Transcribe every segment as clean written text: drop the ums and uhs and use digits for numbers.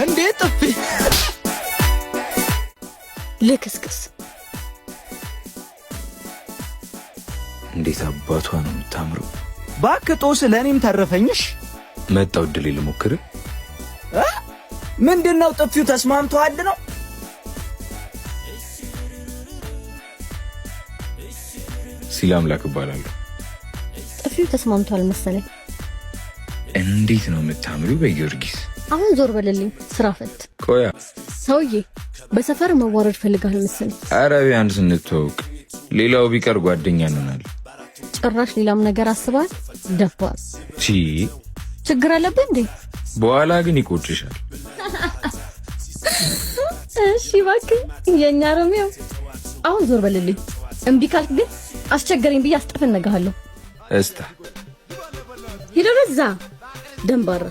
እንዴት ጥፊ ልክስክስ እንዴት አባቷ ነው የምታምረው። ባክጦስ ለኔም ተረፈኝሽ። መጣው ድል ልሞክር። ምንድነው ጥፊው ተስማምቷል ነው? ሲላምላክ እባላለሁ። ጥፊው ተስማምቷል መሰለኝ። እንዴት ነው የምታምሪው በጊዮርጊስ። አሁን ዞር በልልኝ ስራ ፈት። ቆያ ሰውዬ በሰፈር መዋረድ ፈልጋል መሰለኝ። ኧረ ቢያንስ እንተዋወቅ፣ ሌላው ቢቀር ጓደኛ እንሆናለን። ጭራሽ ሌላም ነገር አስባል። ደፋር ችግር አለብህ እንዴ? በኋላ ግን ይቆጭሻል። እሺ እባክህ የኛ ሮሚዮ አሁን ዞር በልልኝ። እምቢ ካልክ ግን አስቸገረኝ ብዬ አስጠፈነግሃለሁ። እስታ ሂደረዛ ደንባራ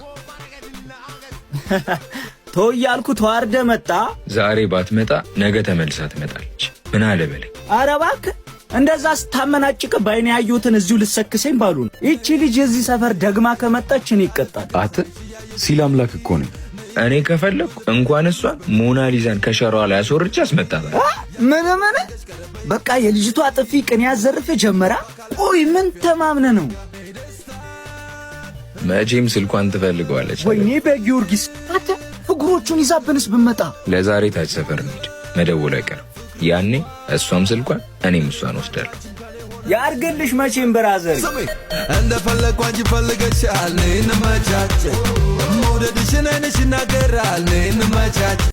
ተወያልኩ ተዋርደ መጣ። ዛሬ ባትመጣ ነገ ተመልሳ ትመጣለች። ምን አለ በለኝ። ኧረ እባክህ እንደዛ ስታመናጭቅ ባይኔ ያዩትን እዚሁ ልሰክሰኝ ባሉ ነው። እቺ ልጅ የዚህ ሰፈር ደግማ ከመጣች እኔ ይቀጣል። አት ሲላምላክ እኮ ነው። እኔ ከፈለኩ እንኳን እሷን ሞናሊዛን ከሸሯ ላይ አስወርጬ አስመጣታለሁ። ምን በቃ የልጅቷ ጥፊ ቅን ያዘርፍ ጀመራ። ቆይ ምን ተማምነ ነው? መቼም ስልኳን ትፈልገዋለች። ወይኔ በጊዮርጊስ አተ እግሮቹን ይዛብንስ ብመጣ። ለዛሬ ታች ሰፈር እንሂድ፣ መደወል አይቀርም። ያኔ እሷም ስልኳን እኔም እሷን ወስዳለሁ። ያርግልሽ መቼም ብራዘር እንደፈለኩ አንቺ ፈልገሻል። ነይ እንመቻች፣ መውደድሽን አይንሽ ይናገራል። ነይ እንመቻች